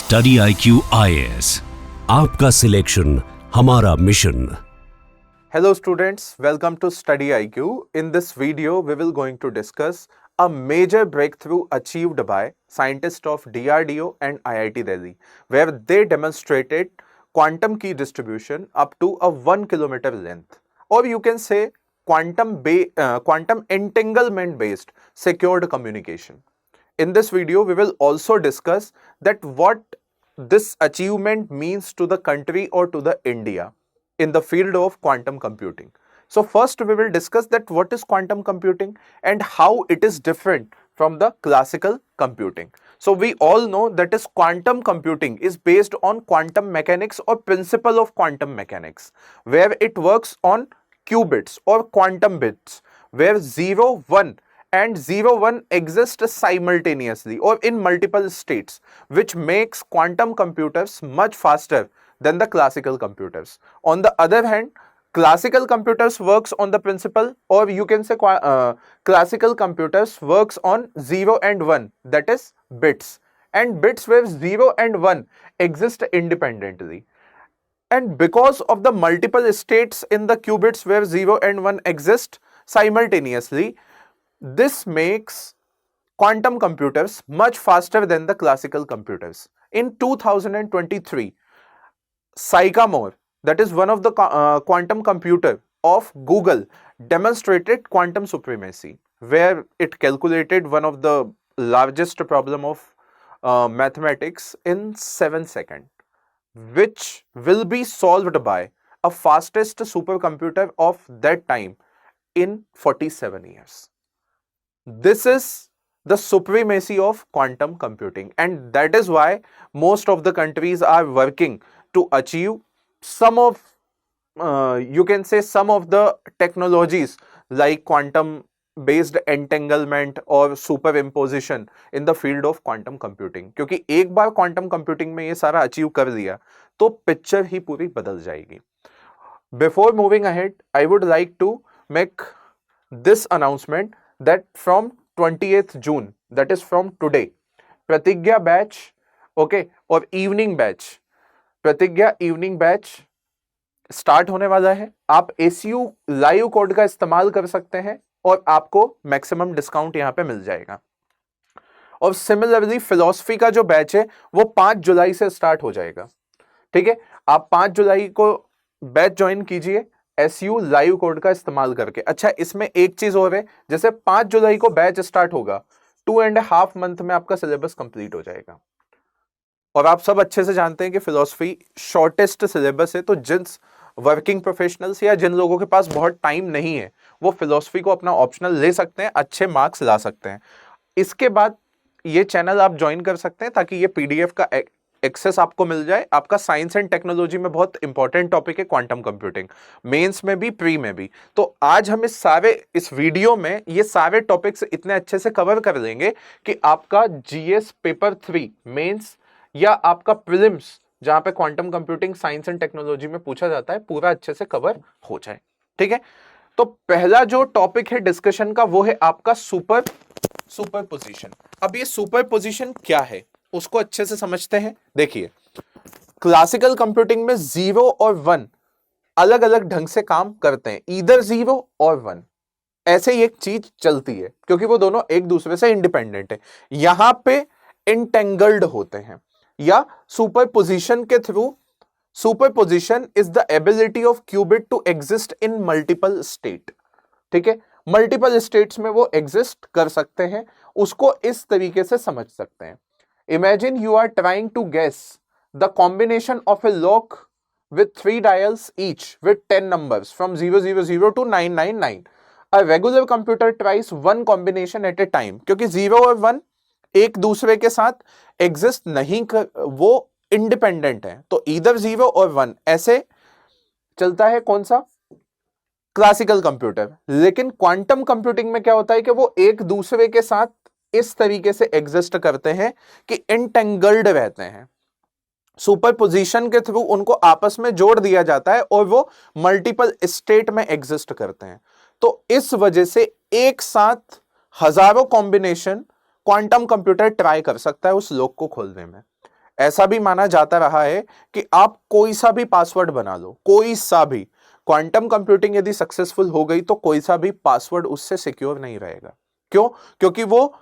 Study IQ IAS, आपका selection हमारा mission. Hello students, welcome to Study IQ. In this video, we will going to discuss a major breakthrough achieved by scientists of DRDO and IIT Delhi, where they demonstrated quantum key distribution up to a 1 kilometer length, or you can say quantum entanglement based secured communication. In this video, we will also discuss that what this achievement means to the country or to the India in the field of quantum computing. So first we will discuss that what is quantum computing and how it is different from the classical computing. So we all know that is quantum computing is based on quantum mechanics or principle of quantum mechanics, where it works on qubits or quantum bits, where 0, 1 and 0, 1 exist simultaneously or in multiple states, which makes quantum computers much faster than the classical computers. On the other hand, classical computers works on the principle, or you can say classical computers works on 0 and 1, that is bits, and bits where 0 and 1 exist independently. And because of the multiple states in the qubits where 0 and 1 exist simultaneously, this makes quantum computers much faster than the classical computers. In 2023, Sycamore, that is one of the quantum computer of Google, demonstrated quantum supremacy, where it calculated one of the largest problem of mathematics in 7 seconds, which will be solved by a fastest supercomputer of that time in 47 years. This is the supremacy of quantum computing, and that is why most of the countries are working to achieve some of you can say some of the technologies like quantum based entanglement or superimposition in the field of quantum computing. क्योंकि एक बार quantum computing में ये सारा achieve कर लिया तो picture ही पूरी बदल जाएगी. Before moving ahead, I would like to make this announcement that from 28th June, that is from today, Pratigya batch, okay, और evening batch, प्रतिज्ञा इवनिंग बैच स्टार्ट होने वाला है. आप ACU लाइव कोड का इस्तेमाल कर सकते हैं और आपको मैक्सिमम डिस्काउंट यहां पे मिल जाएगा. और सिमिलरली फिलॉसफी का जो बैच है वो 5 जुलाई से स्टार्ट हो जाएगा. ठीक है, आप 5 जुलाई को बैच ज्वाइन कीजिए SU लाइव कोड का इस्तेमाल करके. अच्छा, इसमें एक चीज और है, जैसे 5 जुलाई को बैच स्टार्ट होगा, 2.5 मंथ में आपका सिलेबस कंप्लीट हो जाएगा. और आप सब अच्छे से जानते हैं कि फिलॉसफी शॉर्टेस्ट सिलेबस है, तो जिन वर्किंग प्रोफेशनल्स या जिन लोगों के पास बहुत टाइम नहीं है वो फिलॉसफी को अपना ऑप्शनल ले सकते हैं, अच्छे मार्क्स ला सकते हैं. इसके बाद ये चैनल आप ज्वाइन कर सकते हैं ताकि ये PDF का एक्सेस आपको मिल जाए. आपका साइंस एंड टेक्नोलॉजी में बहुत इंपॉर्टेंट टॉपिक है क्वांटम कंप्यूटिंग, मेंस में भी प्री में भी. तो आज हम इस वीडियो में ये सारे टॉपिक्स इतने अच्छे से कवर कर लेंगे कि आपका GS पेपर 3 मेंस या आपका प्रीलिम्स जहां पे quantum computing science and technology में पूछा जाता है पूरा अच्छे से कवर हो जाए. ठीक है, तो पहला जो टॉपिक है डिस्कशन का वो है आपका सुपरपोजिशन. अब ये सुपरपोजिशन क्या है उसको अच्छे से समझते हैं. देखिए, क्लासिकल कंप्यूटिंग में 0 और 1 अलग अलग ढंग से काम करते हैं, ईदर 0 और 1 ऐसे ही एक चीज चलती है क्योंकि वो दोनों एक दूसरे से इंडिपेंडेंट है. यहां पे इंटेंगल्ड होते हैं या सुपरपोजिशन के थ्रू. Superposition is the ability of qubit to exist in multiple state. ठीक है, मल्टीपल स्टेट्स में वो एग्जिस्ट कर सकते हैं. उसको इस तरीके से समझ सकते हैं. Imagine you are trying to guess the combination of a lock with 3 dials each with 10 numbers from 000 to 999. A regular computer tries one combination at a time. क्योंकि 0 और 1 एक दूसरे के साथ एग्जिस्ट नहीं कर, वो इंडिपेंडेंट है, तो इधर 0 और 1 ऐसे चलता है. कौन सा? Classical computer. लेकिन क्वांटम कंप्यूटिंग में क्या होता है कि वो एक दूसरे के साथ इस तरीके से एग्जिस्ट करते हैं कि इंटेंगल्ड रहते हैं. सुपरपोजिशन के थ्रू उनको आपस में जोड़ दिया जाता है और वो मल्टीपल स्टेट में एग्जिस्ट करते हैं. तो इस वजह से एक साथ हजारों कॉम्बिनेशन क्वांटम कंप्यूटर ट्राई कर सकता है उस लॉक को खोलने में. ऐसा भी माना जाता रहा है कि आप कोई सा भी पासवर्ड बना लो, कोई सा भी, क्वांटम कंप्यूटिंग यदि सक्सेसफुल हो गई तो कोई सा भी पासवर्ड उससे सिक्योर नहीं रहेगा। क्यों? क्योंकि वो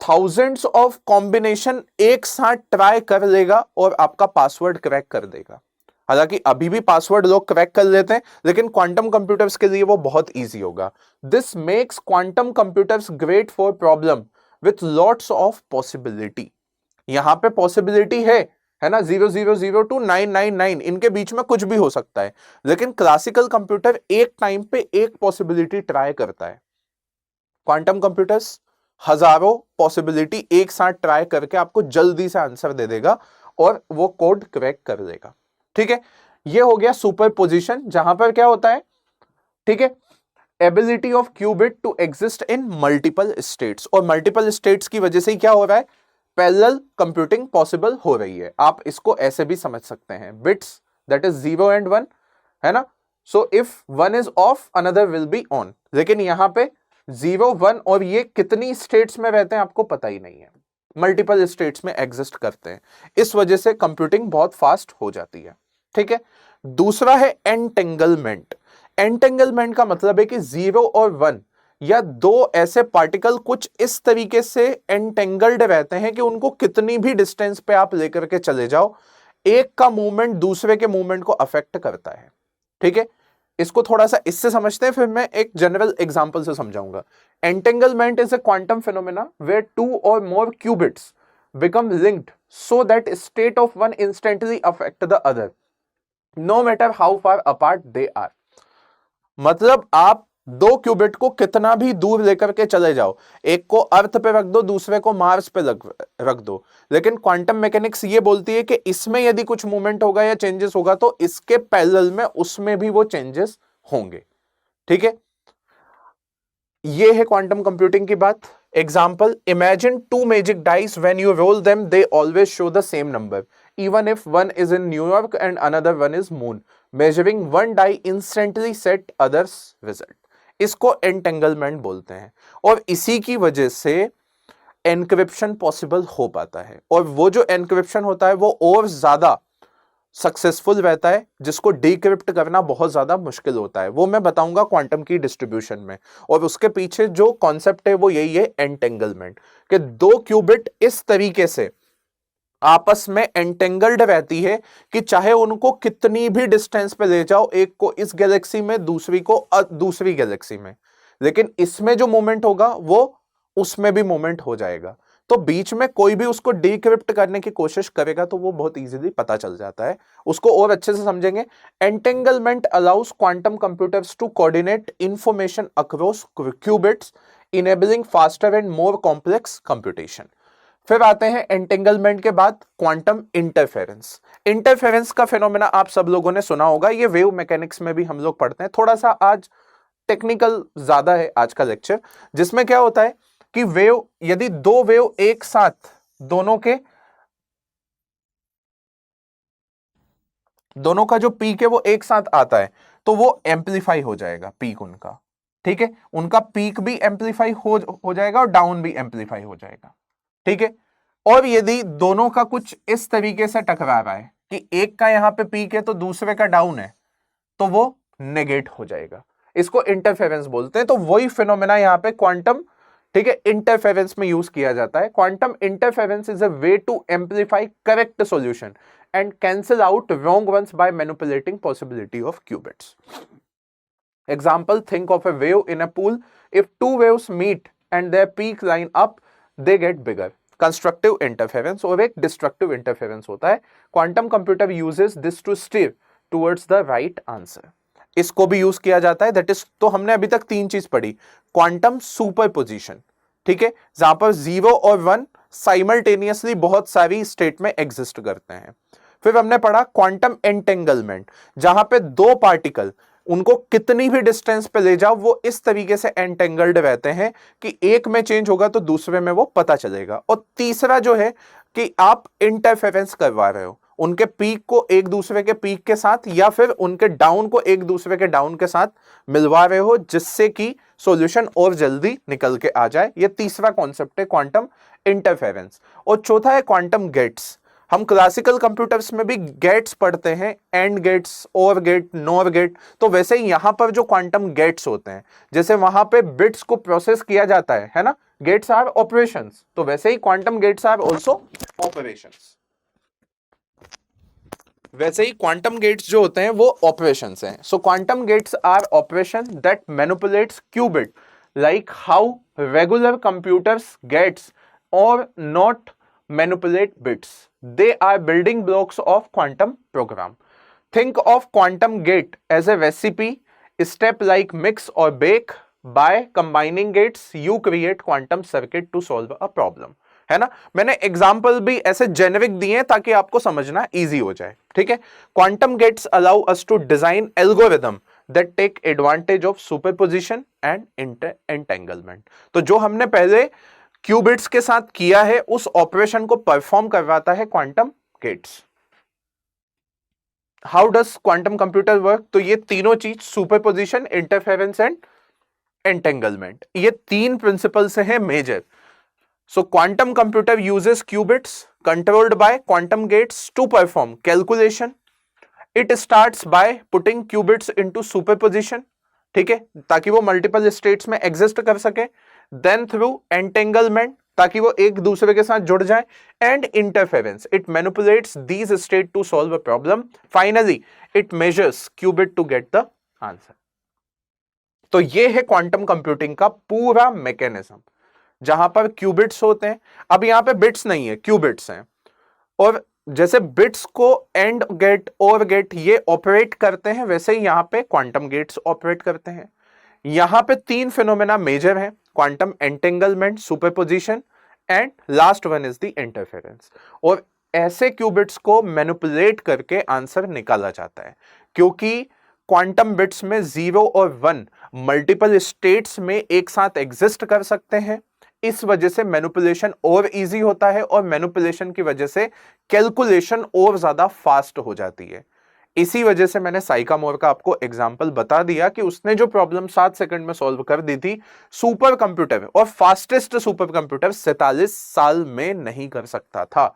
थाउजेंड्स ऑफ कॉम्बिनेशन एक साथ ट्राई कर लेगा और आपका पासवर्ड क्रैक कर देगा। हालांकि अभी भी पासवर्ड लोग क्रैक कर लेते हैं, लेकिन क्वांटम कंप्यूटर्स के लिए वो बहुत इजी होगा। This makes quantum computers great for problem with lots of possibility. यहां पे पॉसिबिलिटी है ना, 000 टू 999, इनके बीच में कुछ भी हो सकता है, लेकिन क्लासिकल कंप्यूटर एक टाइम पे एक पॉसिबिलिटी ट्राई करता है। क्वांटम कंप्यूटर्स हजारों पॉसिबिलिटी एक साथ ट्राई करके आपको जल्दी से आंसर दे देगा और वो कोड क्रैक कर देगा। ठीक है, ये हो गया सुपरपोजिशन, जहां पर क्या होता है, ठीक है, ability of qubit to exist in multiple states, और मल्टीपल स्टेट्स की वजह से क्या हो रहा है, पैरेलल कंप्यूटिंग पॉसिबल हो रही है। आप इसको ऐसे भी समझ सकते हैं, बिट्स दैट इज 0 and 1, है ना, so if 1 is of another will be on. लेकिन यहां पे 0, 1 और ये कितनी स्टेट्स में रहते हैं आपको पता ही नहीं है, मल्टीपल स्टेट्स में एग्जिस्ट करते हैं, इस वजह से कंप्यूटिंग बहुत फास्ट हो जाती है। ठीक है, दूसरा है एंटेंगलमेंट। एंटेंगलमेंट का मतलब है कि 0 और 1 या दो ऐसे पार्टिकल कुछ इस तरीके से एंटेंगल्ड रहते हैं कि उनको कितनी भी डिस्टेंस पे आप लेकर के चले जाओ, एक का मूवमेंट दूसरे के मूवमेंट को अफेक्ट करता है। ठीक है, इसको थोड़ा सा इससे समझते हैं, फिर मैं एक जनरल एग्जांपल से समझाऊंगा। Entanglement is a quantum phenomena where two or more qubits become linked so that state of one instantly affect the other no matter how far apart they are. मतलब आप दो क्यूबिट को कितना भी दूर लेकर के चले जाओ, एक को अर्थ पे रख दो, दूसरे को मार्स पे रख दो, लेकिन क्वांटम मैकेनिक्स ये बोलती है कि इसमें यदि कुछ मूवमेंट होगा या चेंजेस होगा तो इसके पैरेलल में उसमें भी वो चेंजेस होंगे। ठीक है, ये है क्वांटम कंप्यूटिंग की बात। Example, imagine two magic dice, when you roll them they always show the same number even if one is in New York and another one is moon, measuring one die instantly set others result. इसको entanglement बोलते हैं, और इसी की वजह से encryption possible हो पाता है, और वो जो एनक्रिप्शन होता है वो और ज्यादा सक्सेसफुल रहता है, जिसको डिक्रिप्ट करना बहुत ज्यादा मुश्किल होता है। वो मैं बताऊंगा क्वांटम की डिस्ट्रीब्यूशन में, और उसके पीछे जो कॉन्सेप्ट है वो यही है, एंटेंगलमेंट, कि दो क्यूबिट इस तरीके से आपस में एंटेंगल्ड रहती है कि चाहे उनको कितनी भी डिस्टेंस पे ले जाओ, एक को इस गैलेक्सी में, दूसरी को दूसरी गैलेक्सी में, लेकिन इसमें जो मूवमेंट होगा वो उसमें भी मूवमेंट हो जाएगा। तो बीच में कोई भी उसको डिक्रिप्ट करने की कोशिश करेगा तो वो बहुत इजीली पता चल जाता है। उसको और अच्छे से समझेंगे। Entanglement allows quantum computers to coordinate information across qubits, enabling faster and more complex computation. फिर आते हैं एंटेंगलमेंट के बाद क्वांटम इंटरफेरेंस। इंटरफेरेंस का फिनोमेना आप सब लोगों ने सुना होगा, ये वेव मैकेनिक्स में भी हम लोग पढ़ते हैं। थोड़ा सा आज टेक्निकल ज्यादा है आज का लेक्चर, जिसमें क्या होता है कि वेव, यदि दो वेव एक साथ, दोनों का जो पीक है वो एक साथ आता है तो वो एम्पलीफाई हो जाएगा पीक उनका। ठीक है, उनका पीक भी एम्पलीफाई हो जाएगा और डाउन भी एम्पलीफाई हो जाएगा। ठीक है, और यदि दोनों का कुछ इस तरीके से टकरा रहा है कि एक का यहां पे पीक है तो दूसरे का डाउन है, तो वो नेगेट हो जाएगा। इसको इंटरफेरेंस बोलते हैं। तो वही फिनोमेना यहां पे क्वांटम, ठीक है, इंटरफेरेंस में यूज किया जाता है। Quantum interference is a way to amplify correct solution and cancel out wrong ones by manipulating possibility of qubits. Example, think of a wave in a pool. If two waves meet and their peaks line up, they get bigger. Constructive interference और एक destructive interference होता है. Quantum computer uses this to steer towards the right answer. इसको भी use किया जाता है। That is, तो हमने अभी तक तीन चीज पढ़ी। क्वांटम सुपरपोजिशन, ठीक है, जहां पर 0 और 1 साइमल्टेनियसली बहुत सारी स्टेट में एग्जिस्ट करते हैं। फिर हमने पढ़ा क्वांटम एंटेंगलमेंट, जहां पे दो पार्टिकल, उनको कितनी भी डिस्टेंस पे ले जाओ वो इस तरीके से एंटेंगल्ड रहते हैं कि एक में चेंज होगा तो दूसरे में वो पता चलेगा। और तीसरा जो है कि आप इंटरफेरेंस करवा रहे हो, उनके पीक को एक दूसरे के पीक के साथ या फिर उनके डाउन को एक दूसरे के डाउन के साथ मिलवा रहे हो, जिससे कि सॉल्यूशन और जल्दी निकल के आ जाए। ये तीसरा कॉन्सेप्ट है क्वांटम इंटरफेरेंस। और चौथा है क्वांटम गेट्स। हम क्लासिकल कंप्यूटर्स में भी गेट्स पढ़ते हैं, एंड गेट्स, और गेट, नॉर गेट। तो वैसे ही यहां पर जो क्वांटम गेट्स होते हैं, जैसे वहां पे बिट्स को प्रोसेस किया जाता है ना, गेट्स आर ऑपरेशंस, तो वैसे ही quantum gates are also operations. वैसे ही क्वांटम गेट्स जो होते हैं वो ऑपरेशंस हैं। So quantum gates are operation that manipulates qubit, like how regular computers gates और not manipulate bits. They are building blocks of quantum program. Think of quantum gate as a recipe, step like mix or bake. By combining gates, you create quantum circuit to solve a problem. है ना, मैंने example भी ऐसे generic दिए हैं ताकि आपको समझना इजी हो जाए, ठीक है। Quantum gates allow us to design algorithm that take advantage of superposition and entanglement. तो जो हमने पहले क्यूबिट्स के साथ किया है उस ऑपरेशन को परफॉर्म करवाता है quantum gates. How does quantum computer work? तो ये तीनों चीज, सुपरपोजिशन, इंटरफेरेंस एंड एंटेंगलमेंट, ये तीन प्रिंसिपल से है major. So quantum computer uses qubits controlled by quantum gates to perform calculation. It starts by putting qubits into superposition, ठीक है, ताकि वो मल्टीपल स्टेट्स में एग्जिस्ट कर सके। देन थ्रू एंटेंगलमेंट, ताकि वो एक दूसरे के साथ जुड़ जाए। And interference, it manipulates these state to solve a problem. Finally it measures qubit to get the answer. तो ये है क्वांटम कंप्यूटिंग का पूरा मैकेनिज्म, जहां पर क्यूबिट्स होते हैं। अब यहां पे बिट्स नहीं है, क्यूबिट्स हैं। और जैसे बिट्स को एंड गेट, और गेट ये ऑपरेट करते हैं, वैसे ही यहां पे क्वांटम गेट्स ऑपरेट करते हैं। यहां पे तीन फिनोमेना मेजर हैं, quantum entanglement, superposition and last one is the interference. और ऐसे क्यूबिट्स को मैनिपुलेट करके आंसर निकाला जाता है, क्योंकि क्वांटम बिट्स में 0 और 1 मल्टीपल स्टेट्स में एक साथ एग्जिस्ट कर सकते हैं। इस वजह से मैनिपुलेशन और इजी होता है, और मैनिपुलेशन की वजह से कैलकुलेशन और ज्यादा फास्ट हो जाती है। इसी वजह से मैंने साइकामोर का आपको एग्जांपल बता दिया कि उसने जो प्रॉब्लम 7 सेकंड में सॉल्व कर दी थी, सुपर कंप्यूटर, और फास्टेस्ट सुपर कंप्यूटर 47 साल में नहीं कर सकता था।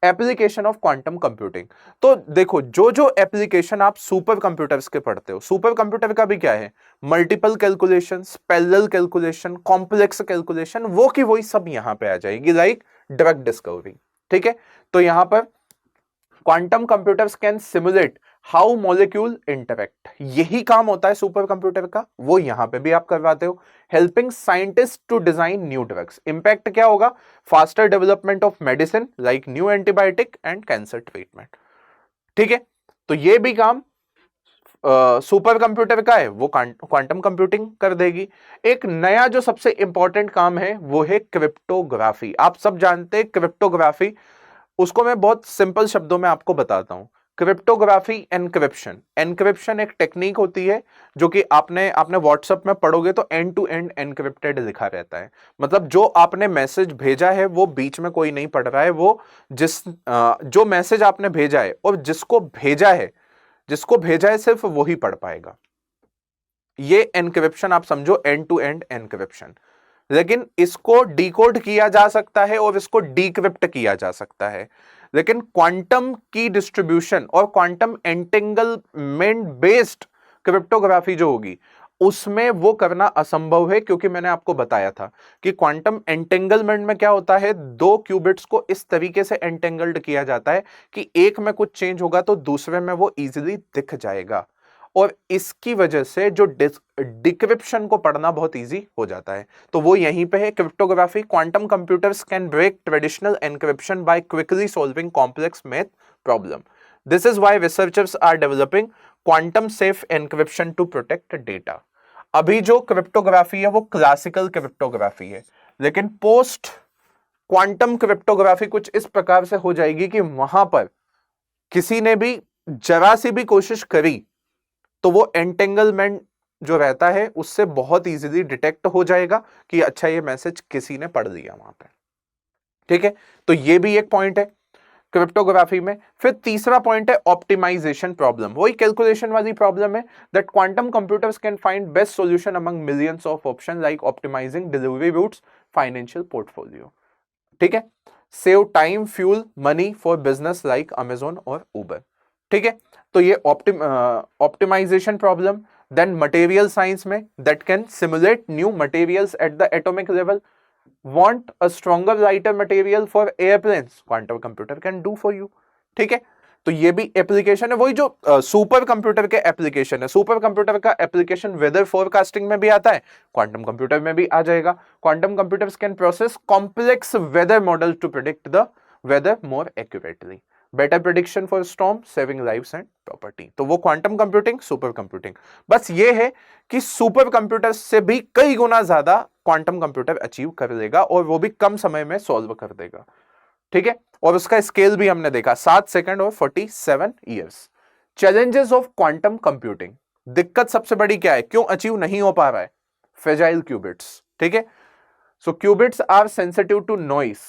एप्लीकेशन ऑफ क्वांटम कंप्यूटिंग, तो देखो जो जो एप्लीकेशन आप सुपर कंप्यूटर्स के पढ़ते हो, सुपर कंप्यूटर का भी क्या है, multiple calculation, parallel calculation, complex calculation, वो की वही सब यहां पे आ जाएगी, लाइक ड्रग डिस्कवरी, ठीक है। तो यहां पर quantum computers can simulate how molecule interact, यही काम होता है सुपर कंप्यूटर का, वो यहां पे भी आप करवाते हो। Helping scientist to design new drugs, impact क्या होगा, faster development of medicine like new antibiotic and cancer treatment, ठीक है। तो ये भी काम सुपर कंप्यूटर का है, वो क्वांटम कंप्यूटिंग कर देगी। एक नया जो सबसे इंपॉर्टेंट काम है वो है क्रिप्टोग्राफी। आप सब जानते हैं क्रिप्टोग्राफी, उसको मैं बहुत सिंपल शब्दों में आपको बताता हूं। क्रिप्टोग्राफी एनक्रिप्शन, एनक्रिप्शन एक टेक्निक होती है जो कि आपने व्हाट्सएप में पढ़ोगे तो एंड टू एंड एनक्रिप्टेड लिखा रहता है। मतलब जो आपने मैसेज भेजा है वो बीच में कोई नहीं पढ़ रहा है, वो जो मैसेज आपने भेजा है और जिसको भेजा है सिर्फ वही पढ़ पाएगा। ये एनक्रिप्शन आप समझो, एंड टू एंड एनक्रिप्शन। लेकिन इसको डिकोड किया जा सकता है और इसको डिक्रिप्ट किया जा सकता है, लेकिन क्वांटम की डिस्ट्रीब्यूशन और क्वांटम एंटेंगलमेंट बेस्ड क्रिप्टोग्राफी जो होगी उसमें वो करना असंभव है, क्योंकि मैंने आपको बताया था कि क्वांटम एंटेंगलमेंट में क्या होता है, दो क्यूबिट्स को इस तरीके से एंटेंगल्ड किया जाता है कि एक में कुछ चेंज होगा तो दूसरे में वो इजीली दिख जाएगा, और इसकी वजह से जो डिक्रिप्शन को पढ़ना बहुत इजी हो जाता है। तो वो यहीं पे है cryptography. Quantum computers can break traditional encryption by quickly solving complex math problem. This is why researchers are developing quantum safe encryption to protect data. अभी जो क्रिप्टोग्राफी है वो क्लासिकल क्रिप्टोग्राफी है, लेकिन पोस्ट क्वांटम क्रिप्टोग्राफी कुछ इस प्रकार से हो जाएगी कि वहां पर किसी ने भी जरा सी भी कोशिश करी तो वो एंटेंगलमेंट जो रहता है उससे बहुत इजीली डिटेक्ट हो जाएगा कि अच्छा ये मैसेज किसी ने पढ़ लिया वहां पे, ठीक है। तो ये भी एक पॉइंट है क्रिप्टोग्राफी में। फिर तीसरा पॉइंट है ऑप्टिमाइजेशन प्रॉब्लम, वही कैलकुलेशन वाली प्रॉब्लम है, that quantum computers can find best solution among millions of option like optimising delivery routes, financial portfolio, ठीक है। Save time, fuel, money for business like Amazon और उबर। ठीक है, तो ये optimisation problem. Then material science में that can simulate new materials at the atomic level, want a stronger lighter material for airplanes, quantum computer can do for you। ठीक है, तो ये भी एप्लीकेशन है, वही जो सुपर कंप्यूटर के एप्लीकेशन है। सुपर कंप्यूटर का एप्लीकेशन वेदर फोरकास्टिंग में भी आता है, क्वांटम कंप्यूटर में भी आ जाएगा। Quantum computers can process complex weather model to predict the weather more accurately, better prediction for storm, saving lives and property. तो वो क्वांटम कंप्यूटिंग, सुपर कंप्यूटिंग। बस ये है कि सुपर कंप्यूटर से भी कई गुना ज्यादा क्वांटम कंप्यूटर अचीव कर लेगा और वो भी कम समय में सॉल्व कर देगा। ठीक है, और उसका स्केल भी हमने देखा 7 सेकंड और 47 years. Challenges of quantum computing, दिक्कत सबसे बड़ी क्या है, क्यों अचीव नहीं हो पा रहा है? Fragile qubits. ठीक है, so qubits are sensitive to noise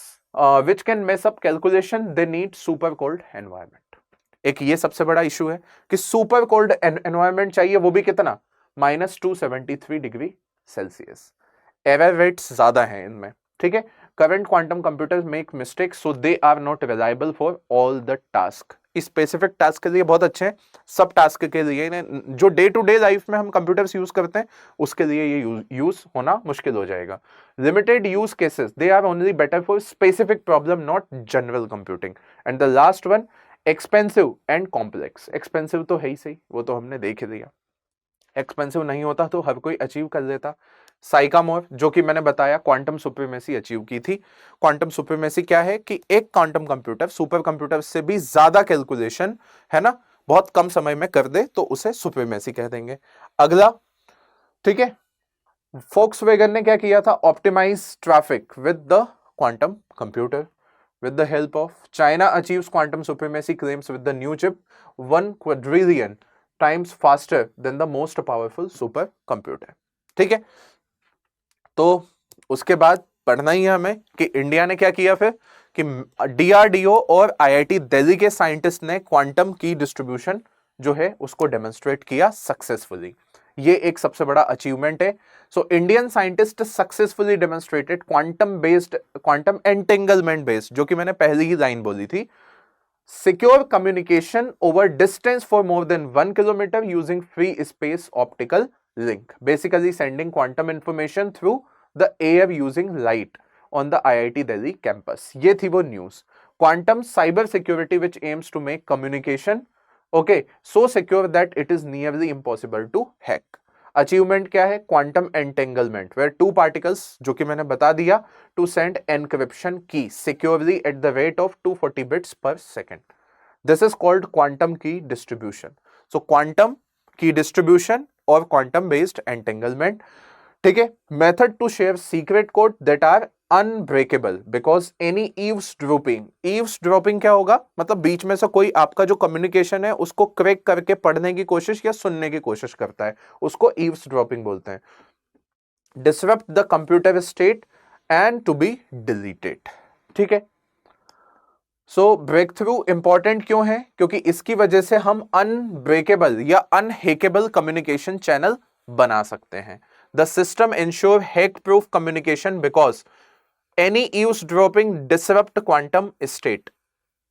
which can mess up calculation, they need super cold environment। एक ये सबसे बड़ा इशू है कि सुपर कोल्ड एनवायरमेंट चाहिए, वो भी कितना, -273 डिग्री सेल्सियस। एरर रेट्स ज्यादा हैं इनमें। ठीक है, current quantum computers make mistake, so they are not reliable for all the task. Specific task के लिए बहुत अच्छे हैं, सब टास्क के लिए जो डे टू डे लाइफ में हम कंप्यूटर्स यूज करते हैं उसके लिए ये यूज होना मुश्किल हो जाएगा। Limited use cases, they are only better for specific problem, not general computing. And the last one, expensive and complex. Expensive तो है ही सही, वो तो हमने देख लिया। एक्सपेंसिव नहीं होता तो हर कोई अचीव कर लेता। साइकामोर, जो कि मैंने बताया क्वांटम सुप्रीमेसी अचीव की थी। क्वांटम सुप्रीमेसी क्या है कि एक क्वांटम कंप्यूटर सुपर कंप्यूटर से भी ज्यादा कैलकुलेशन, है ना, बहुत कम समय में कर दे तो उसे सुप्रीमेसी कह देंगे। अगला, ठीक है, फोक्सवैगन ने क्या किया था, optimise traffic with the quantum computer with the help of China achieves quantum supremacy claims with the new chip 1 quadrillion times faster than the most powerful super computer। ठीक है, तो उसके बाद पढ़ना ही है हमें कि इंडिया ने क्या किया फिर कि डीआरडीओ और आईआईटी दिल्ली के साइंटिस्ट ने क्वांटम की डिस्ट्रीब्यूशन जो है उसको डेमोन्स्ट्रेट किया सक्सेसफुली। ये एक सबसे बड़ा अचीवमेंट है। So Indian scientist successfully demonstrated quantum entanglement based, जो कि मैंने पहली ही लाइन बोली थी, secure communication over distance for more than 1 kilometre using free space optical link, basically sending quantum information through the air using light on the IIT Delhi campus. ये थी वो news. Quantum cyber security which aims to make communication so secure that it is nearly impossible to hack। Achievement क्या है, quantum entanglement where two particles, जो कि मैंने बता दिया, to send encryption key securely at the rate of 240 bits per second. This is called quantum key distribution. So quantum key distribution और quantum based entanglement. ठीक है, method to share secret code that are unbreakable because any eavesdropping. Eavesdropping क्या होगा, मतलब बीच में से कोई आपका जो कम्युनिकेशन है उसको क्रैक करके पढ़ने की कोशिश या सुनने की कोशिश करता है, उसको ईव्सड्रॉपिंग बोलते हैं। Disrupt the computer state and to be deleted. ठीक है, सो ब्रेक थ्रू इंपॉर्टेंट क्यों है, क्योंकि इसकी वजह से हम अनब्रेकेबल या अनहैकेबल कम्युनिकेशन चैनल बना सकते हैं। The system ensure hack proof communication because any eavesdropping disrupt quantum state,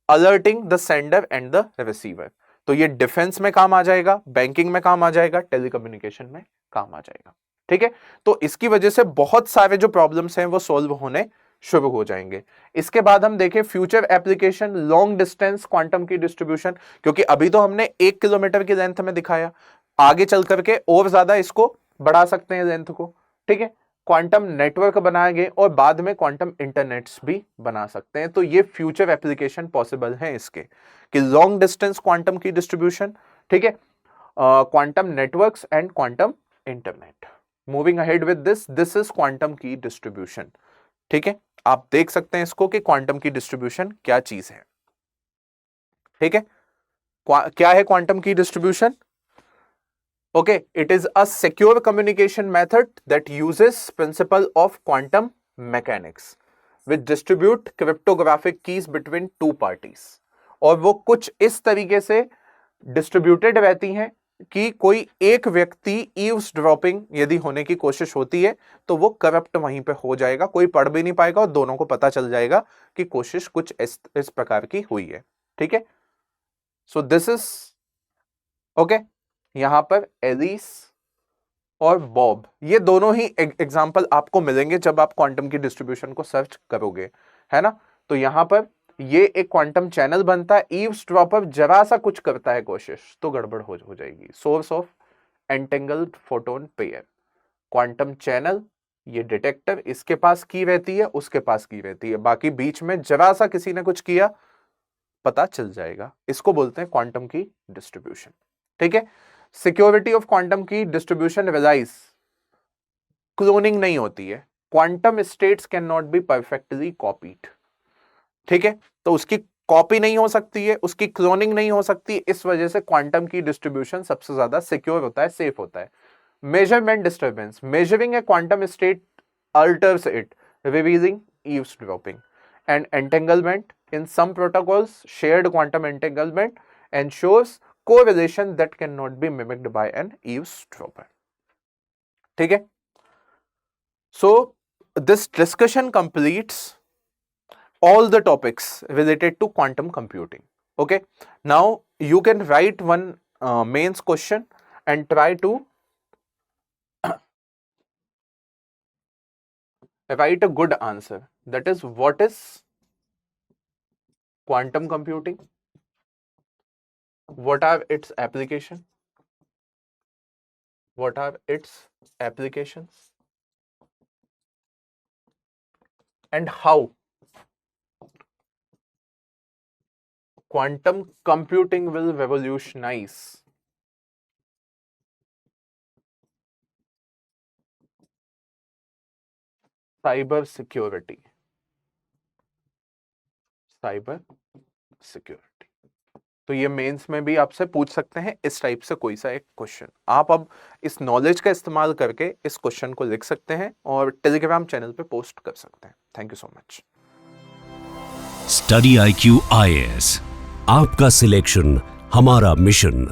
alerting the sender and the receiver। तो ये डिफेंस में काम आ जाएगा, बैंकिंग में काम आ जाएगा, टेलीकम्युनिकेशन में काम आ जाएगा। ठीक है, तो इसकी वजह से बहुत सारे जो प्रॉब्लम्स हैं वो सॉल्व होने शुरू हो जाएंगे। इसके बाद हम देखें future application, long distance quantum key distribution, क्योंकि अभी तो हमने 1 किलोमीटर की लेंथ में दिखाया, आगे चल करके और ज्यादा इसको बढ़ा सकते हैं लेंथ को। ठीक है, क्वांटम नेटवर्क बनाएंगे और बाद में क्वांटम इंटरनेट्स भी बना सकते हैं। तो ये फ्यूचर एप्लीकेशन पॉसिबल हैं इसके, कि long distance quantum key distribution, ठीक है, quantum networks and quantum internet. Moving ahead with this is quantum key distribution. ठीक है, आप देख सकते हैं इसको कि क्वांटम की डिस्ट्रीब्यूशन क्या चीज है। ठीक है, क्या है quantum key distribution? Okay, it is a secure communication method that uses principle of quantum mechanics which distribute cryptographic keys between two parties। और वो कुछ इस तरीके से डिस्ट्रीब्यूटेड रहती हैं कि कोई एक व्यक्ति ईव्सड्रॉपिंग यदि होने की कोशिश होती है तो वो करप्ट वहीं पे हो जाएगा, कोई पढ़ भी नहीं पाएगा और दोनों को पता चल जाएगा कि कोशिश कुछ इस प्रकार की हुई है। ठीक है, सो दिस इज ओके। यहां पर एलिस और बॉब, ये दोनों ही एग्जाम्पल आपको मिलेंगे जब आप क्वांटम की डिस्ट्रीब्यूशन को सर्च करोगे, है ना। तो यहां पर ये एक क्वांटम चैनल बनता है, ईव्सड्रॉपर जरा सा कुछ करता है कोशिश तो गड़बड़ हो जाएगी। Source of entangled photon pair, quantum channel, ये डिटेक्टर, इसके पास की रहती है, उसके पास की रहती है, बाकी बीच में जरा सा किसी ने कुछ किया पता चल जाएगा। इसको बोलते हैं क्वांटम की डिस्ट्रीब्यूशन। ठीक है, security of quantum key distribution relies, cloning नहीं होती है, quantum states can not be perfectly copied. ठीक है, तो उसकी कॉपी नहीं हो सकती है, उसकी क्लोनिंग नहीं हो सकती, इस वजह से क्वांटम की डिस्ट्रीब्यूशन सबसे ज्यादा सिक्योर होता है, सेफ होता है। Measurement disturbance, measuring A quantum state alters it, revealing eavesdropping. And entanglement, in some protocols, shared quantum entanglement ensures correlation that cannot be mimicked by an eavesdropper. ठीक है, so this discussion completes all the topics related to quantum computing. Okay, now you can write one mains question and try to write a good answer. That is, what is quantum computing? What are its applications? What are its applications? And how quantum computing will revolutionize cyber security. Cyber security, तो ये mains में भी आपसे पूछ सकते हैं इस type से कोई सा एक क्वेश्चन। आप अब इस नॉलेज का इस्तेमाल करके इस क्वेश्चन को लिख सकते हैं और टेलीग्राम चैनल पे पोस्ट कर सकते हैं। Thank you so much. Study IQ IAS, आपका सिलेक्शन हमारा मिशन।